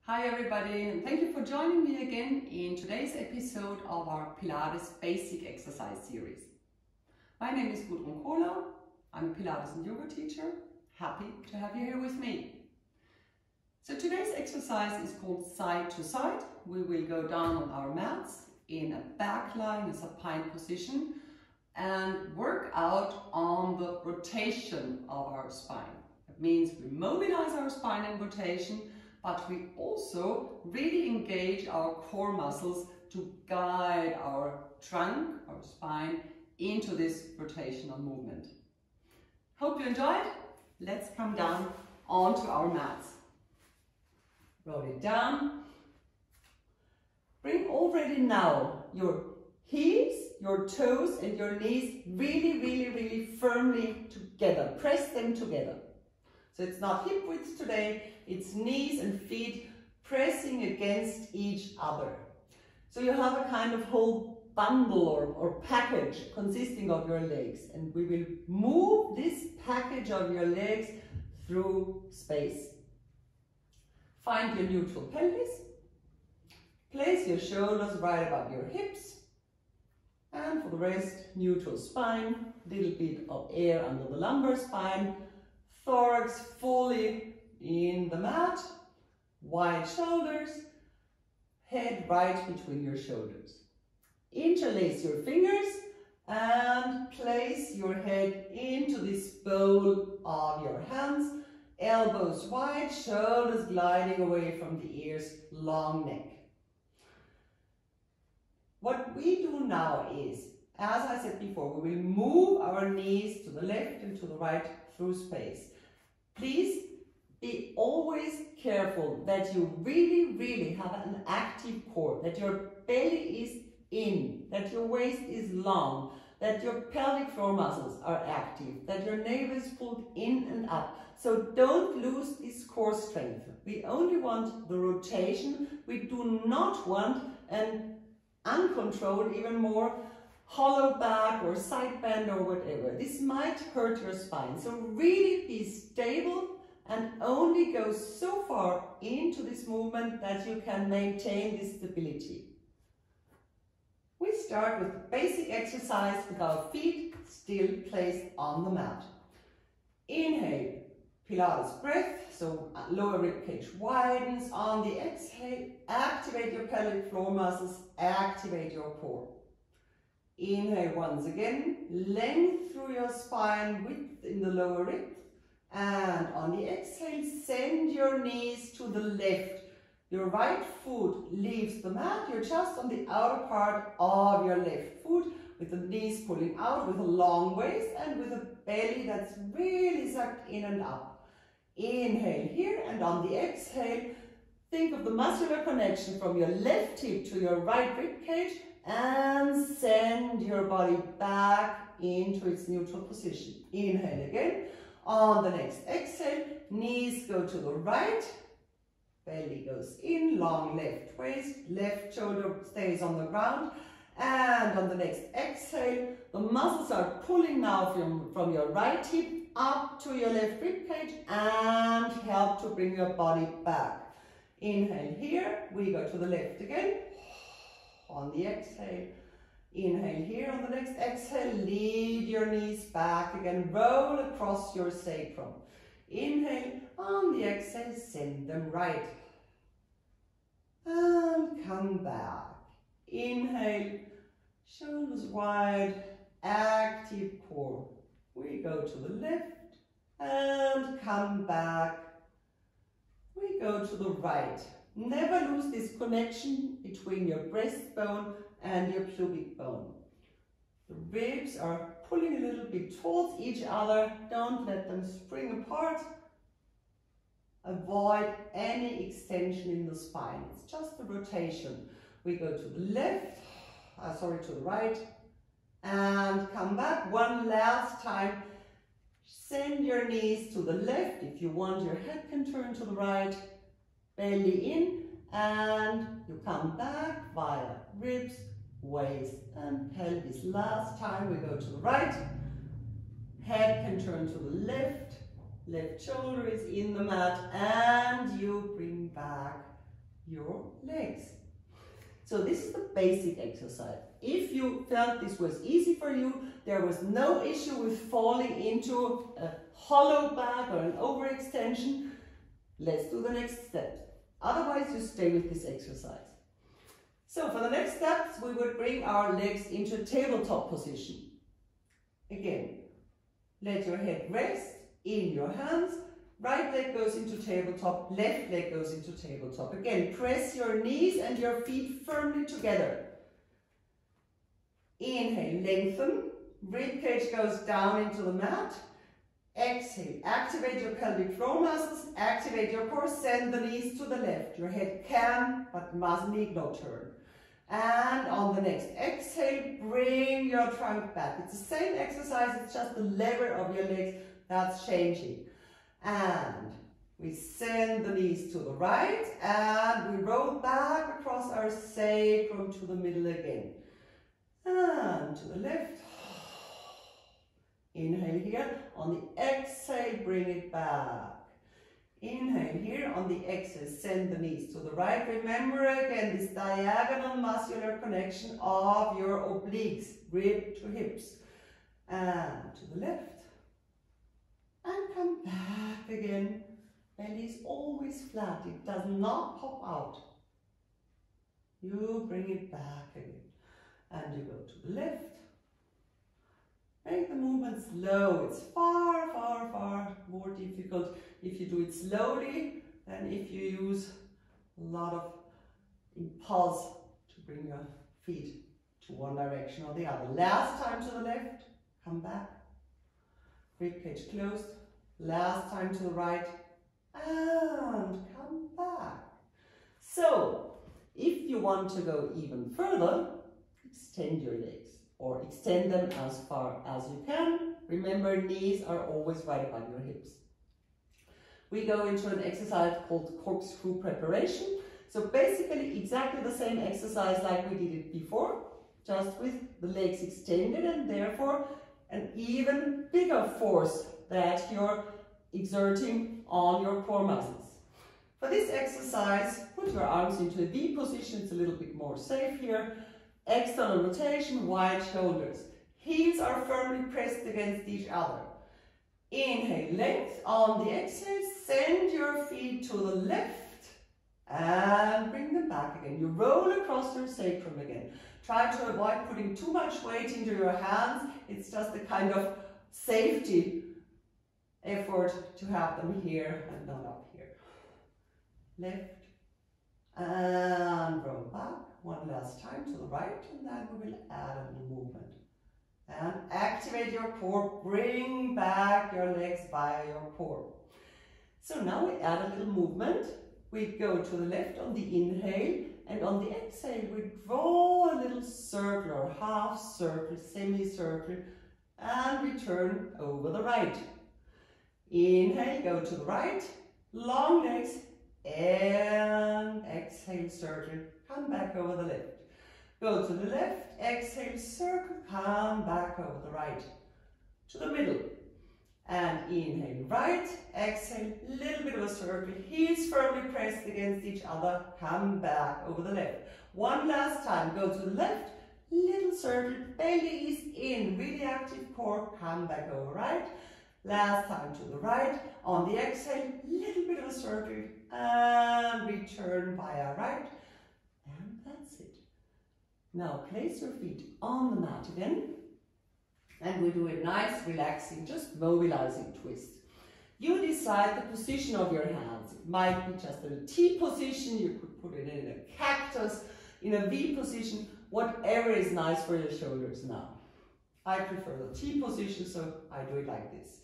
Hi everybody, and thank you for joining me again in today's episode of our Pilates Basic Exercise series. My name is Gudrun Kohler. I'm a Pilates and yoga teacher. Happy to have you here with me. So today's exercise is called side to side. We will go down on our mats in a back lying, a supine position, and work out on the rotation of our spine. That means we mobilize our spine in rotation, but we also really engage our core muscles to guide our trunk, our spine, into this rotational movement. Hope you enjoyed. Let's come down onto our mats. Roll it down. Bring already now your heels, your toes and your knees really firmly together. Press them together. So it's not hip width today, it's knees and feet pressing against each other. So you have a kind of whole bundle or package consisting of your legs, and we will move this package of your legs through space. Find your neutral pelvis. Place your shoulders right above your hips. And for the rest, neutral spine, little bit of air under the lumbar spine, thorax fully in the mat, wide shoulders, head right between your shoulders. Interlace your fingers and place your head into this bowl of your hands, elbows wide, shoulders gliding away from the ears, long neck. What we do now is, as I said before, we will move our knees to the left and to the right through space. Please be always careful that you really have an active core, that your belly is in, that your waist is long, that your pelvic floor muscles are active, that your navel is pulled in and up. So don't lose this core strength. We only want the rotation. We do not want an uncontrolled, even more hollow back or side bend or whatever. This might hurt your spine. So really be stable and only go so far into this movement that you can maintain this stability. We start with the basic exercise with our feet still placed on the mat. Inhale, Pilates breath, so lower rib cage widens. On the exhale, activate your pelvic floor muscles, activate your core. Inhale once again, length through your spine, width in the lower rib. And on the exhale, send your knees to the left. Your right foot leaves the mat. You're just on the outer part of your left foot with the knees pulling out, with a long waist and with a belly that's really sucked in and up. Inhale here, and on the exhale, think of the muscular connection from your left hip to your right rib cage and send your body back into its neutral position. Inhale again. On the next exhale, knees go to the right, belly goes in, long left waist, left shoulder stays on the ground, and on the next exhale, the muscles are pulling now from your right hip up to your left rib cage and help to bring your body back. Inhale here, we go to the left again. On the exhale, inhale here. On the next exhale, lead your knees back again, roll across your sacrum. Inhale, on the exhale, send them right. And come back. Inhale, shoulders wide, active core. We go to the left and come back. We go to the right. Never lose this connection between your breastbone and your pubic bone. The ribs are pulling a little bit towards each other. Don't let them spring apart. Avoid any extension in the spine. It's just a rotation. We go to the left, to the right, and come back. One last time. Send your knees to the left. If you want, your head can turn to the right. Belly in, and you come back via ribs, waist and pelvis. Last time we go to the right, head can turn to the left, left shoulder is in the mat, and you bring back your legs. So this is the basic exercise. If you felt this was easy for you, there was no issue with falling into a hollow back or an overextension, let's do the next step. Otherwise, you stay with this exercise. So for the next steps, we would bring our legs into a tabletop position. Again, let your head rest in your hands. Right leg goes into tabletop, left leg goes into tabletop. Again, press your knees and your feet firmly together. Inhale, lengthen. Ribcage goes down into the mat. Exhale, activate your pelvic floor muscles, activate your core, send the knees to the left. Your head can, but need not turn. And on the next exhale, bring your trunk back. It's the same exercise, it's just the lever of your legs that's changing. And we send the knees to the right and we roll back across our sacrum to the middle again. And to the left. Inhale here. On the exhale, bring it back. Inhale here. On the exhale, send the knees to the right. Remember again this diagonal muscular connection of your obliques, rib to hips. And to the left. And come back again. Belly is always flat. It does not pop out. You bring it back again. And you go to the left. Make the movement slow. It's far, far, far more difficult if you do it slowly than if you use a lot of impulse to bring your feet to one direction or the other. Last time to the left, come back. Ribcage closed. Last time to the right, and come back. So, if you want to go even further, extend your legs or extend them as far as you can. Remember, knees are always right above your hips. We go into an exercise called corkscrew preparation. So basically exactly the same exercise like we did it before, just with the legs extended and therefore an even bigger force that you're exerting on your core muscles. For this exercise, put your arms into a V position. It's a little bit more safe here. External rotation, wide shoulders. Heels are firmly pressed against each other. Inhale, length. On the exhale, send your feet to the left and bring them back again. You roll across your sacrum again. Try to avoid putting too much weight into your hands. It's just a kind of safety effort to have them here and not up here. Left and roll back. One last time to the right, and then we will add a little movement. And activate your core, bring back your legs via your core. So now we add a little movement. We go to the left on the inhale, and on the exhale we draw a little circle or half circle, semicircle, and return over the right. Inhale, go to the right, long legs, and exhale, circle, come back over the left. Go to the left, exhale, circle, come back over the right. To the middle. And inhale, right, exhale, little bit of a circle, heels firmly pressed against each other, come back over the left. One last time, go to the left, little circle, belly is in, really active core, come back over right. Last time to the right, on the exhale, little bit of a circle, and return via right, and that's it. Now place your feet on the mat again, and we do a nice relaxing, just mobilizing twist. You decide the position of your hands. It might be just a T position, you could put it in a cactus, in a V position, whatever is nice for your shoulders now. I prefer the T position, so I do it like this.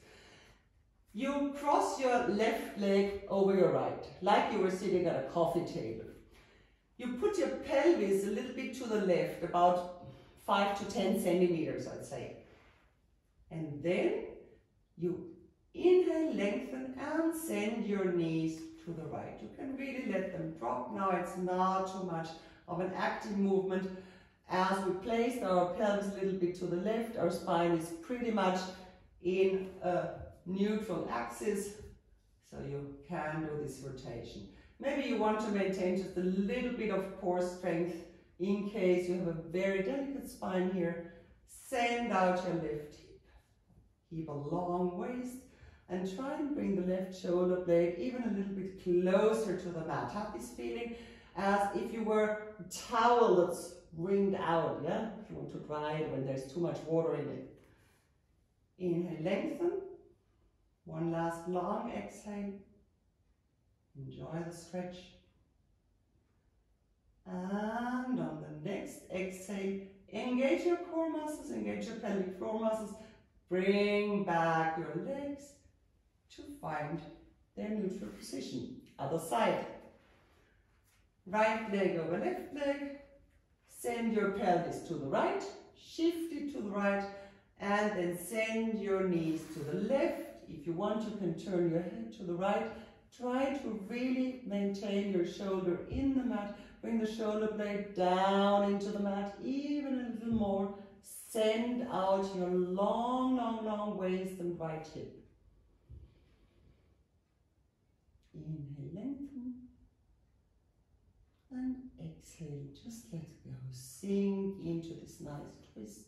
You cross your left leg over your right, like you were sitting at a coffee table. You put your pelvis a little bit to the left, about 5 to 10 centimeters, I'd say. And then you inhale, lengthen, and send your knees to the right. You can really let them drop now. It's not too much of an active movement. As we placed our pelvis a little bit to the left, our spine is pretty much in a neutral axis, so you can do this rotation. Maybe you want to maintain just a little bit of core strength in case you have a very delicate spine here. Send out your left hip. Keep a long waist and try and bring the left shoulder blade even a little bit closer to the mat. Have this feeling as if you were a towel that's wringed out, yeah? If you want to dry it when there's too much water in it. Inhale, lengthen. One last long exhale. Enjoy the stretch. And on the next exhale, engage your core muscles, engage your pelvic floor muscles. Bring back your legs to find their neutral position. Other side. Right leg over left leg. Send your pelvis to the right. Shift it to the right. And then send your knees to the left. If you want, you can turn your head to the right. Try to really maintain your shoulder in the mat. Bring the shoulder blade down into the mat even a little more. Send out your long, long, long waist and right hip. Inhale, lengthen. And exhale, just let go. Sink into this nice twist.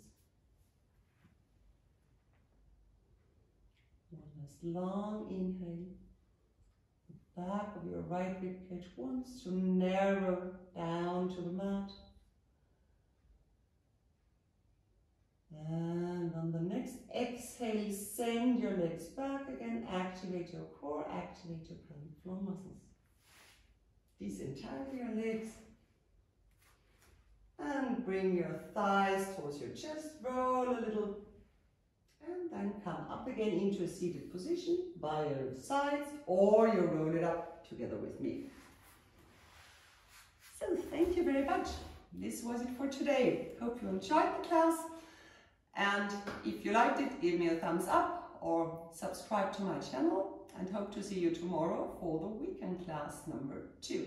One last long inhale. The back of your right ribcage wants to narrow down to the mat. And on the next exhale, send your legs back again. Activate your core, activate your pelvic floor muscles. Disentangle your legs. And bring your thighs towards your chest. Roll a little. And then come up again into a seated position by your sides, or you roll it up together with me. So thank you very much. This was it for today. Hope you enjoyed the class. And if you liked it, give me a thumbs up or subscribe to my channel, and hope to see you tomorrow for the weekend class number 2.